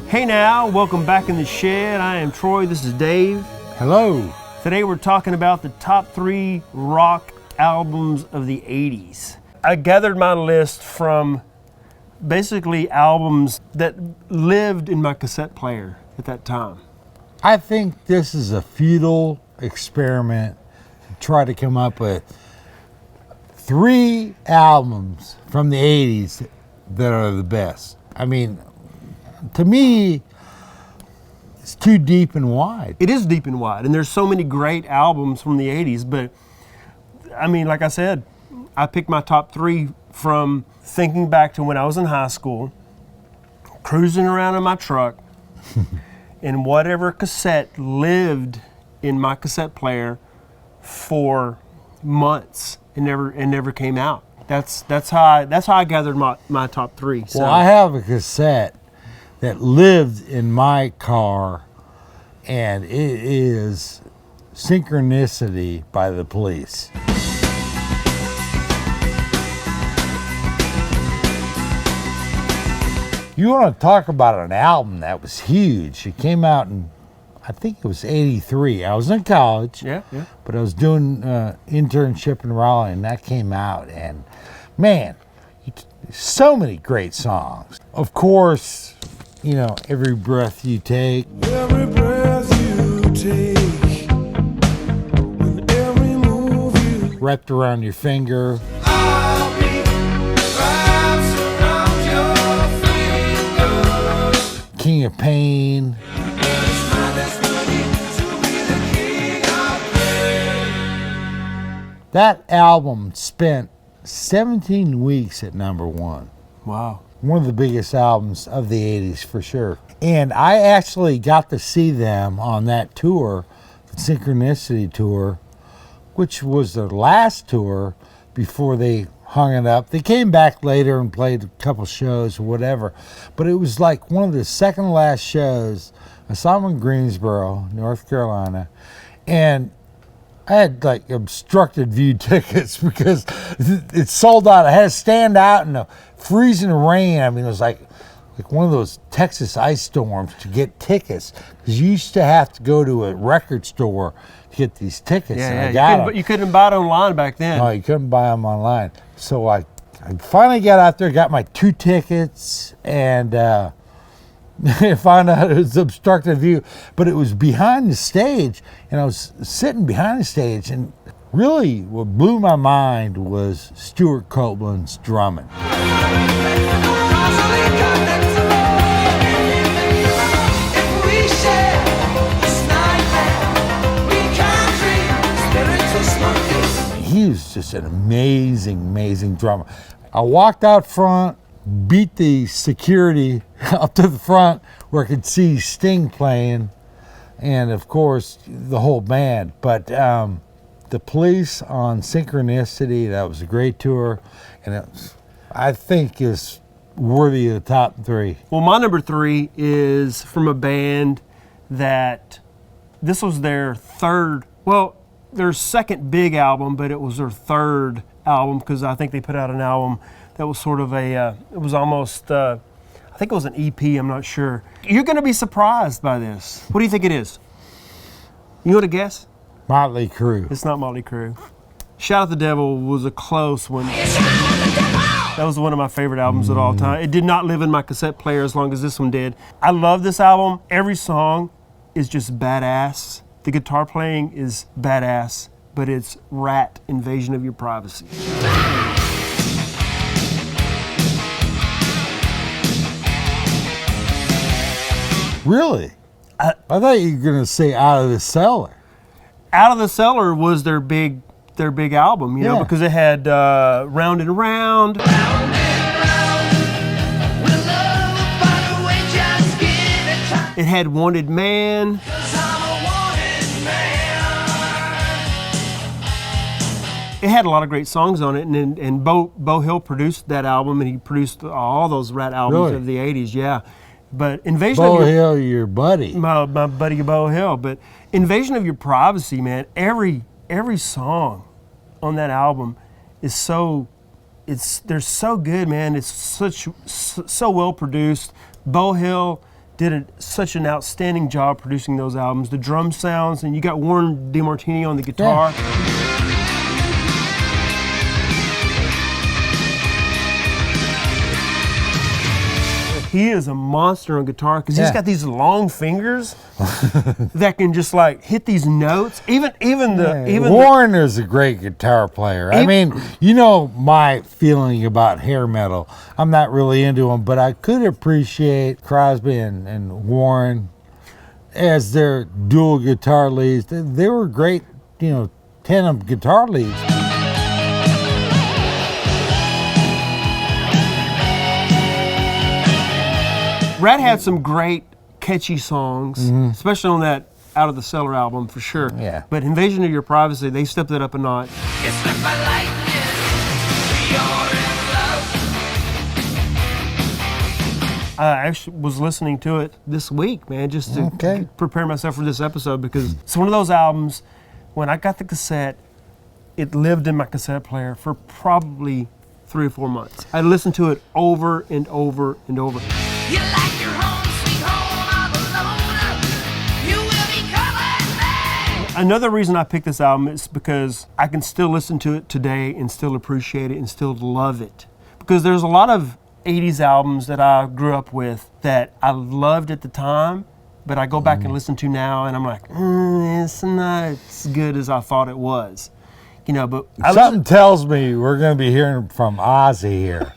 Hey now, welcome back in the shed. I am Troy, this is Dave. Hello. Today we're talking about the top 3 rock albums of the 80s. I gathered my list from basically albums that lived in my cassette player at that time. I think this is a futile experiment to try to come up with 3 albums from the 80s that are the best. I mean, to me, it's too deep and wide. It is deep and wide, and there's so many great albums from the 80s, but I mean, like I said, I picked my top 3 from thinking back to when I was in high school, cruising around in my truck, and whatever cassette lived in my cassette player for months and never came out. That's how I gathered my top 3. So. Well, I have a cassette that lived in my car, and it is Synchronicity by the Police. You want to talk about an album that was huge. It came out in, I think it was 83. I was in college, Yeah. but I was doing internship in Raleigh, and that came out, and man, so many great songs. Of course, you know, Every Breath You Take. Every breath you take, and every move you Wrapped Around Your Finger. I'll be wrapped around your finger. King of Pain. It's my destiny to be the king of pain. That album spent 17 weeks at #1. Wow. One of the biggest albums of the 80s for sure. And I actually got to see them on that tour, the Synchronicity tour, which was their last tour before they hung it up. They came back later and played a couple shows or whatever, but it was like one of the second to last shows. I saw them in Greensboro, North Carolina, and I had like obstructed view tickets because it sold out. I had to stand out in the freezing rain. I mean, it was like one of those Texas ice storms to get tickets, because you used to have to go to a record store to get these tickets. And I got them. You couldn't buy it online back then. No, you couldn't buy them online. So I finally got out there, got my 2 tickets, and I found out it was obstructed view, but it was behind the stage, and I was sitting behind the stage, and really what blew my mind was Stuart Copeland's drumming. If we share this nightmare, we can dream spiritual smoking. He was just an amazing drummer. I walked out front, beat the security up to the front where I could see Sting playing, and of course the whole band. But the Police on Synchronicity, that was a great tour, and it was, I think, is worthy of the top 3. Well, my number 3 is from a band that this was their their second big album, but it was their third album, because I think they put out an album that was sort of it was almost, I think it was an EP, I'm not sure. You're going to be surprised by this. What do you think it is? You want to guess? Motley Crue. It's not Motley Crue. Shout at the Devil was a close one. That was one of my favorite albums of all time. It did not live in my cassette player as long as this one did. I love this album. Every song is just badass. The guitar playing is badass, but it's Rat, Invasion of Your Privacy. Really? I thought you were going to say Out of the Cellar. Out of the Cellar was their big album, you know, Yeah. because it had Round and Round. It had Wanted Man. It had a lot of great songs on it, and Beau Hill produced that album, and he produced all those Rat albums Really? of the 80s, yeah. But Invasion Beau of Your... Hill, your buddy. My buddy Beau Hill, but Invasion of Your Privacy, man, every song on that album is they're so good, man. It's so well produced. Beau Hill did such an outstanding job producing those albums. The drum sounds, and you got Warren DeMartini on the guitar. He is a monster on guitar because he's got these long fingers that can just like hit these notes. Warren is a great guitar player. I mean, you know my feeling about hair metal. I'm not really into them, but I could appreciate Crosby and Warren as their dual guitar leads. They were great, tandem guitar leads. Rat had some great catchy songs, especially on that Out of the Cellar album for sure. Yeah. But Invasion of Your Privacy, they stepped it up a notch. It's struck by lightning. You're in love. I actually was listening to it this week, man, just to prepare myself for this episode because it's one of those albums, when I got the cassette, it lived in my cassette player for probably 3 or 4 months. I listened to it over and over and over. You like your home, sweet home all alone. You will be calling back. Another reason I picked this album is because I can still listen to it today and still appreciate it and still love it. Because there's a lot of 80s albums that I grew up with that I loved at the time, but I go back and listen to now and I'm like, it's not as good as I thought it was. But Something tells me we're going to be hearing from Ozzy here.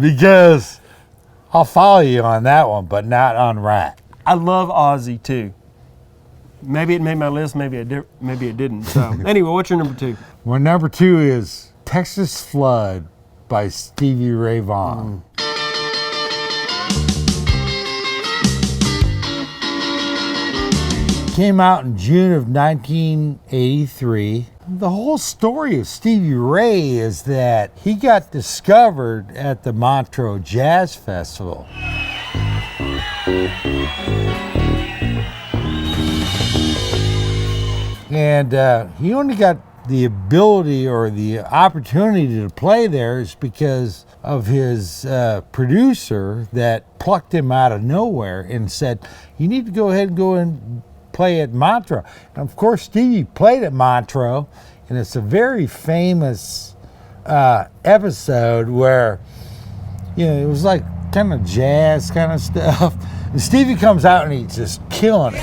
Because I'll follow you on that one, but not on Rat. I love Ozzy too. Maybe it made my list, maybe it didn't. So anyway, what's your number 2? Well, number 2 is Texas Flood by Stevie Ray Vaughan. Came out in June of 1983. The whole story of Stevie Ray is that he got discovered at the Montreux Jazz Festival. And he only got the ability or the opportunity to play there is because of his producer that plucked him out of nowhere and said, you need to go ahead and go and play at Montreux. And of course, Stevie played at Montreux, and it's a very famous episode where, it was like kind of jazz kind of stuff. And Stevie comes out and he's just killing it.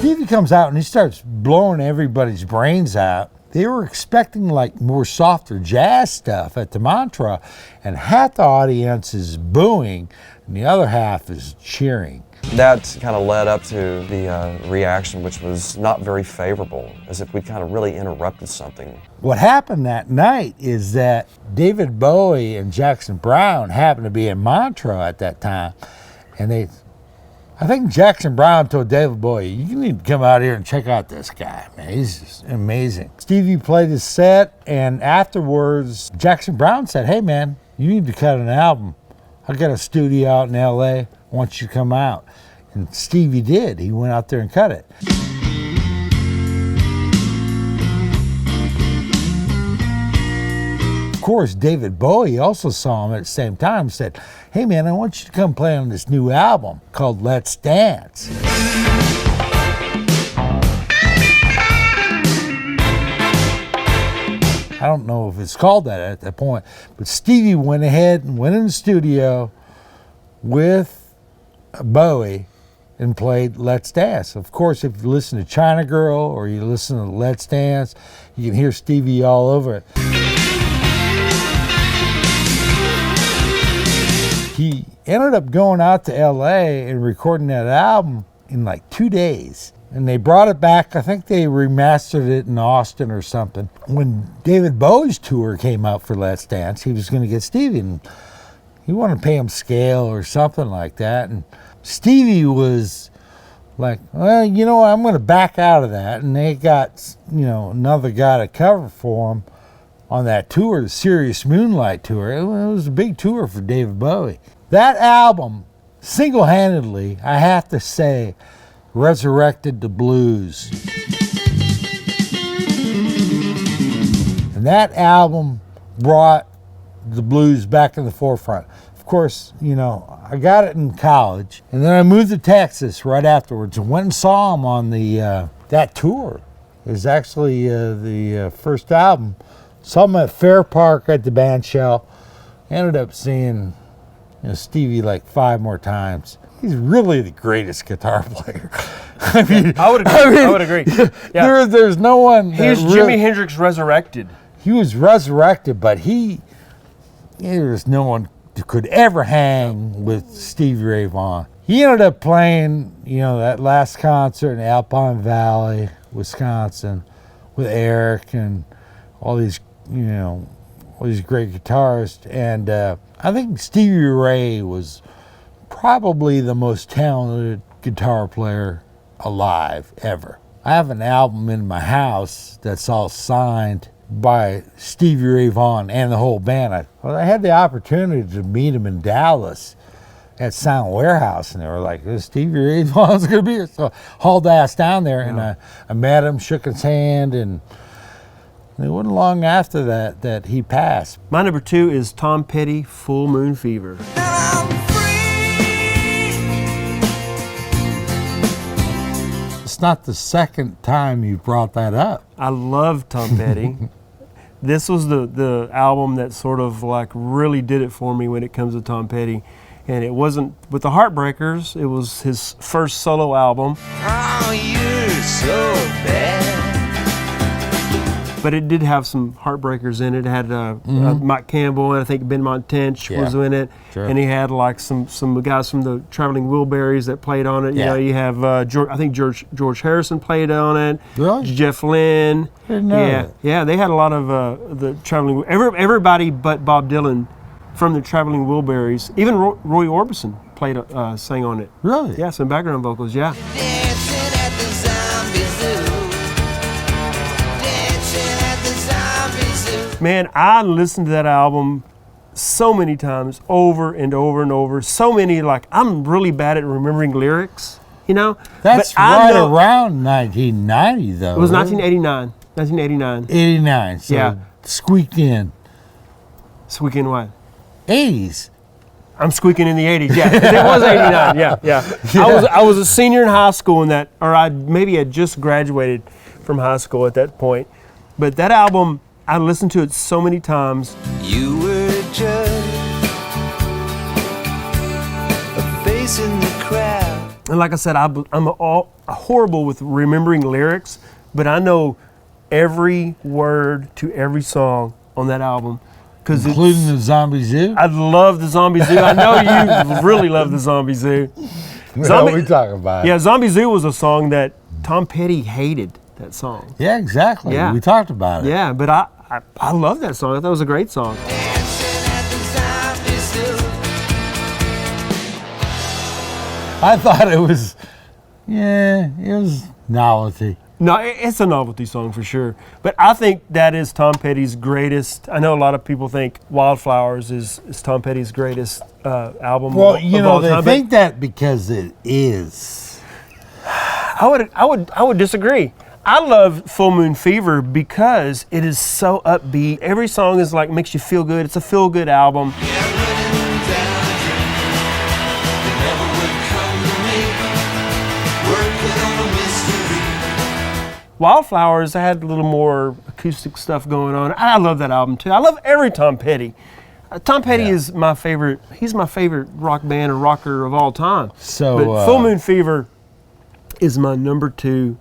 Stevie comes out and he starts blowing everybody's brains out. They were expecting like more softer jazz stuff at the Montreux, and half the audience is booing and the other half is cheering. That kind of led up to the reaction, which was not very favorable, as if we kind of really interrupted something. What happened that night is that David Bowie and Jackson Browne happened to be in Montreux at that time, and I think Jackson Browne told David Bowie, you need to come out here and check out this guy, man. He's just amazing. Stevie played his set, and afterwards, Jackson Browne said, hey, man, you need to cut an album. I got a studio out in L.A. I want you to come out. And Stevie did. He went out there and cut it. Of course, David Bowie also saw him at the same time and said, hey man, I want you to come play on this new album called Let's Dance. I don't know if it's called that at that point, but Stevie went ahead and went in the studio with Bowie and played Let's Dance. Of course, if you listen to China Girl or you listen to Let's Dance, you can hear Stevie all over it. He ended up going out to LA and recording that album in like 2 days. And they brought it back. I think they remastered it in Austin or something. When David Bowie's tour came out for Let's Dance, he was going to get Stevie, and he wanted to pay him scale or something like that. And Stevie was like, well, you know what, I'm going to back out of that. And they got, another guy to cover for him on that tour, the Serious Moonlight tour. It was a big tour for David Bowie. That album, single-handedly, I have to say, resurrected the blues. And that album brought the blues back in the forefront. Of course, you know, I got it in college, and then I moved to Texas right afterwards and went and saw him on the that tour. It was actually the first album. Saw him at Fair Park at the band shell. Ended up seeing Stevie like 5 more times. He's really the greatest guitar player. I mean, I would agree. I would agree. Yeah. There's no one. He's Jimi Hendrix resurrected. He was resurrected, but there's no one that could ever hang with Stevie Ray Vaughan. He ended up playing, that last concert in Alpine Valley, Wisconsin, with Eric and all these, all these great guitarists. And I think Stevie Ray was probably the most talented guitar player alive ever. I have an album in my house that's all signed by Stevie Ray Vaughan and the whole band. I had the opportunity to meet him in Dallas at Sound Warehouse, and they were like, Stevie Ray Vaughan's going to be here. So I hauled ass down there, and I met him, shook his hand, and it wasn't long after that he passed. My number 2 is Tom Petty, Full Moon Fever. It's not the second time you brought that up. I love Tom Petty. This was the album that sort of like really did it for me when it comes to Tom Petty. And it wasn't with the Heartbreakers, it was his first solo album. Oh, you're so bad. But it did have some Heartbreakers in it. It had Mike Campbell, and I think Ben Montench was in it. Sure. And he had like some guys from the Traveling Wilburys that played on it. Yeah. You have I think George Harrison played on it. Really? Jeff Lynne. Didn't know that. Yeah. They had a lot of the Traveling. Everybody but Bob Dylan from the Traveling Wilburys. Even Roy Orbison sang on it. Really? Yeah, some background vocals. Yeah. Dancing at the zombie zoo. Dancing at the zombie zoo. Man, I listened to that album so many times, over and over and over. So many, like, I'm really bad at remembering lyrics, That's But I right know- around 1990, though. It was 1989. 1989. 89, so Yeah. squeaked in. Squeaking what? 80s. I'm squeaking in the 80s. Yeah, 'cause it was 89. Yeah. I was a senior in high school in that, or I maybe had just graduated from high school at that point. But that album, I listened to it so many times. You were just a face in the crowd. And like I said, I'm horrible with remembering lyrics, but I know every word to every song on that album. Including the Zombie Zoo? I love the Zombie Zoo. I know you really love the Zombie Zoo. What are we talking about? Yeah, Zombie Zoo was a song that Tom Petty hated, that song. Yeah, exactly. Yeah. We talked about it. Yeah, but I love that song. I thought it was a great song. Dancing at the zombie zoo. I thought it was novelty. No, it's a novelty song for sure. But I think that is Tom Petty's greatest. I know a lot of people think Wildflowers is Tom Petty's greatest album. Well, of all they time, think that because it is. I would disagree. I love Full Moon Fever because it is so upbeat. Every song is like makes you feel good. It's a feel good album. Wildflowers, I had a little more acoustic stuff going on. I love that album too. I love every Tom Petty. Tom Petty is my favorite. He's my favorite rock band or rocker of all time. So, but Full Moon Fever is my number 2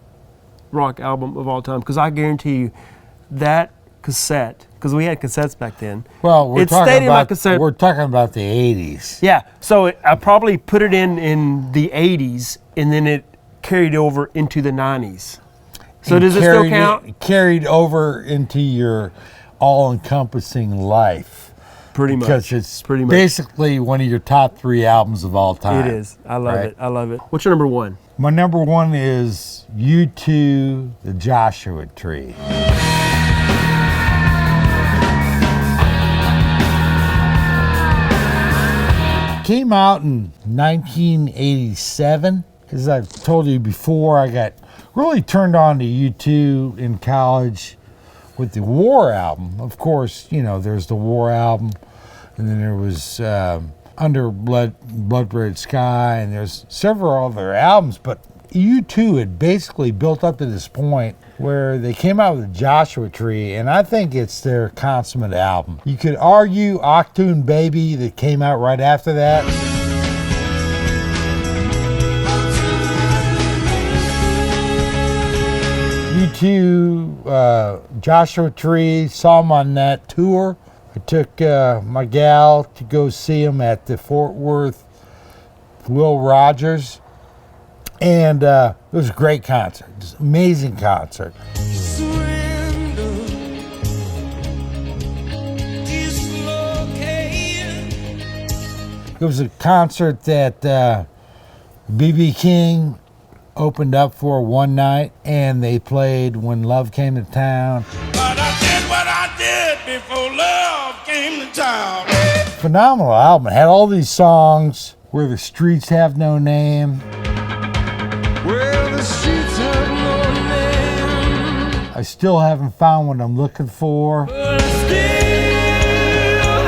rock album of all time because I guarantee you that cassette, because we had cassettes back then. Well, we're it stayed talking in my about cassette. we're talking about the 80s. Yeah, so I probably put it in the 80s and then it carried over into the 90s. So And does it still count? Carried over into your all-encompassing life. Pretty much. Because it's pretty much. basically one of your top 3 albums of all time. It is. I love Right. it. I love it. What's your number 1? My number 1 is U2, The Joshua Tree. Came out in 1987. As I've told you before, I got really turned on to U2 in college with the War album. Of course, there's the War album, and then there was Under Blood Red Sky, and there's several other albums, but U2 had basically built up to this point where they came out with Joshua Tree, and I think it's their consummate album. You could argue Achtung Baby that came out right after that. U2, Joshua Tree, saw him on that tour. I took my gal to go see him at the Fort Worth Will Rogers. And it was a great concert, just amazing concert. It was a concert that B.B. King opened up for one night, and they played When Love Came to Town. But I did what I did before love came to town. Phenomenal album. It had all these songs, Where the Streets Have No Name. Well, the streets have no name. I Still Haven't Found What I'm Looking For. But I still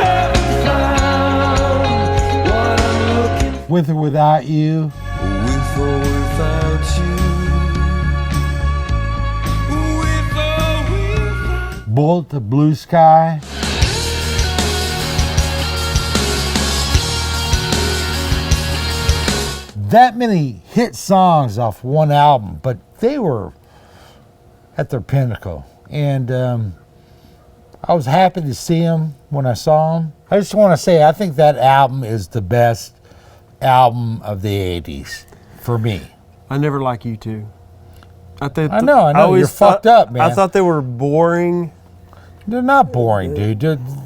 haven't found what I'm looking With or Without You. with or without you. With or without. Bullet to Blue Sky. That many hit songs off one album, but they were at their pinnacle. And I was happy to see them when I saw them. I just want to say, I think that album is the best album of the 80s for me. I never liked U2. I know, you're fucked up, man. I thought they were boring. They're not boring, dude.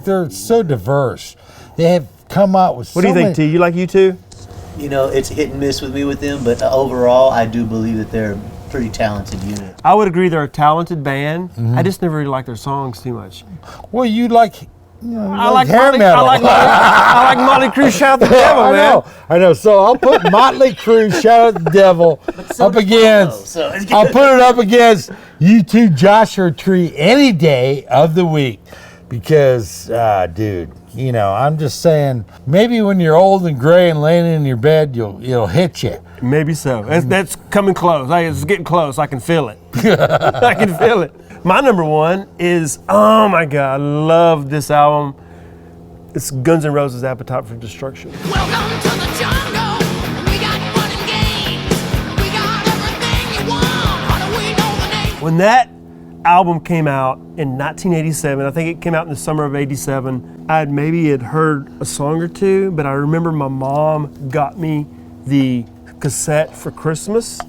They're so diverse. They have come out with What do you think, T? You like U2? It's hit and miss with me with them, but overall, I do believe that they're a pretty talented unit. I would agree they're a talented band. Mm-hmm. I just never really liked their songs too much. Well, you like, I like hair Motley, metal. I like Motley Crue, Shout the Devil, man. I know. So I'll put Motley Crue, Shout at the Devil So up does against. Bono, so it's I'll put it up against U2 Joshua Tree any day of the week, because, dude, I'm just saying, maybe when you're old and gray and laying in your bed, it'll hit you. Maybe so. That's coming close. It's getting close. I can feel it. I can feel it. My number one is, oh my God, I love this album. It's Guns N' Roses' Appetite for Destruction. Welcome to the jungle. We got fun and games. We got everything you want. How do we know the name? When that album came out in 1987, I think it came out in the summer of 87, I maybe had heard a song or two, but I remember my mom got me the cassette for Christmas.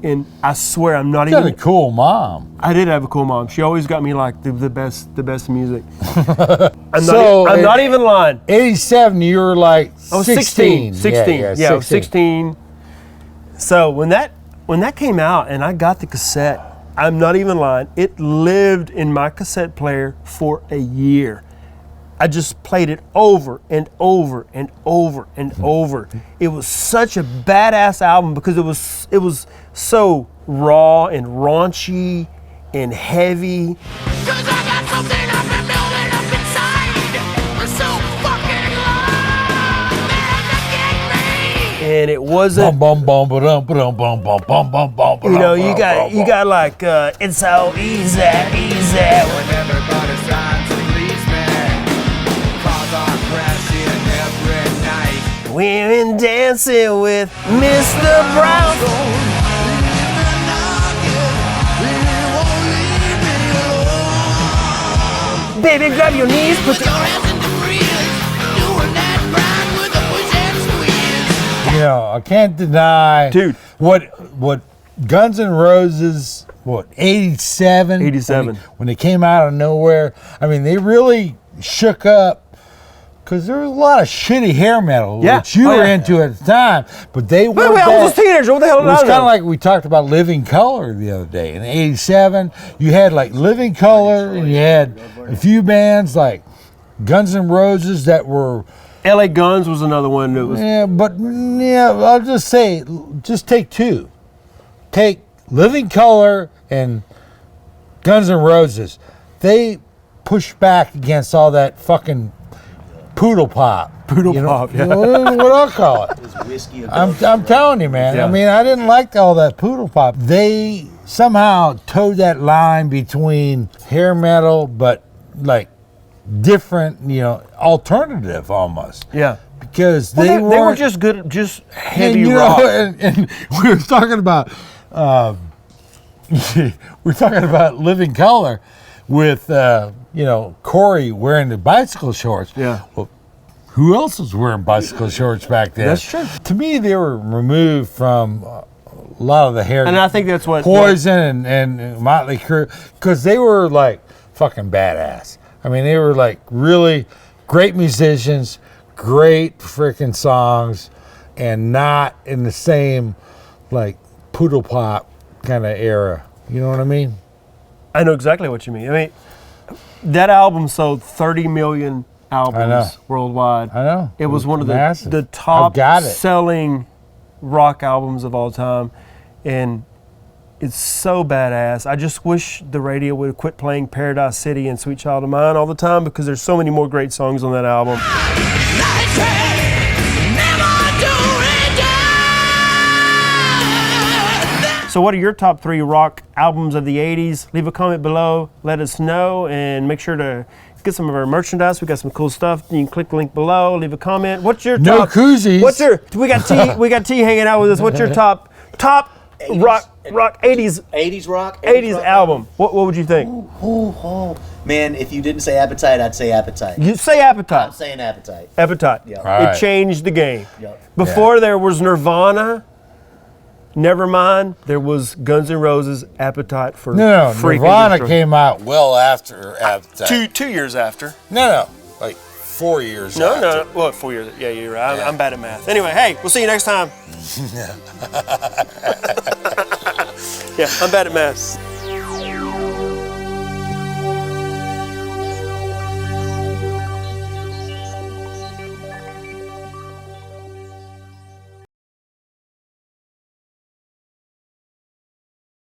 And I swear I'm not You got even. a cool mom. I did have a cool mom. She always got me like the best music. I'm not even lying. 87, you were like I was 16. 16. Yeah, I was 16. So when that came out and I got the cassette, I'm not even lying, it lived in my cassette player for a year. I just played it over and over and over and over. It was such a badass album because it was so raw and raunchy and heavy. 'Cause I got something I've been building up inside for so fucking long. Man, to get me. And it wasn't, Bum bum bum ba-dum, ba-dum, bum bum bum bum bum. you know, you got like, it's so easy. when everybody's trying to please me. Cars are crashing every night. Women dancing with Mr. Brown. Baby, grab your knees, put Put your hands in the breeze. Doing that grind with a push and squeeze. You know, I can't deny, Dude. what Guns N' Roses, 87? 87. When they came out of nowhere, I mean, they really shook up, because there was a lot of shitty hair metal, Yeah. which you Oh, were yeah. into at the time, but they Wait, were I was a teenager. What the hell It did was I kind of know? like we talked about Living Color the other day. In 87, you had like Living Color, and you had a few bands like Guns N' Roses that were, LA Guns was another one that was. I'll just say, just take two. Take Living Color and Guns N' Roses. they pushed back against all that fucking poodle pop. Poodle You know- pop, yeah. you know what I'll call it. It was whiskey. I'm telling you, man. Yeah. I mean, I didn't like all that poodle pop. They somehow towed that line between hair metal, but like different, alternative almost. Yeah. Because Well, they they were weren't- just good, just and, heavy you rock. know, and we were talking about Living Color with Corey wearing the bicycle shorts. Yeah. Well, who else was wearing bicycle shorts back then? That's true. To me, they were removed from a lot of the hair. And I think that's what Poison and Motley Crue, because they were like fucking badass. I mean, they were like really great musicians, great freaking songs, and not in the same like poodle pop kind of era. You know what I mean? I know exactly what you mean. I mean, that album sold 30 million albums worldwide. I know. It was one of massive. the top I've got it. selling rock albums of all time. And it's so badass. I just wish the radio would quit playing Paradise City and Sweet Child of Mine all the time, because there's so many more great songs on that album. So what are your top 3 rock albums of the 80s? Leave a comment below, let us know, and make sure to get some of our merchandise. We got some cool stuff. You can click the link below, leave a comment. What's your No top? koozies. What's your, we got T hanging out with us. What's your top 80s. rock 80s 80s rock. 80s rock album? What would you think? Man, if you didn't say Appetite, I'd say Appetite. You say I'm Appetite. saying Appetite. Appetite. Yeah. Right. It changed the game. Yep. Before there was Nirvana, Nevermind, there was Guns N' Roses, Appetite for No, freaking Nirvana destruction. came out well after Appetite. Two years after. No, like 4 years after. No, what, 4 years? Yeah, you're right. I'm bad at math. Anyway, hey, we'll see you next time. Yeah, I'm bad at math.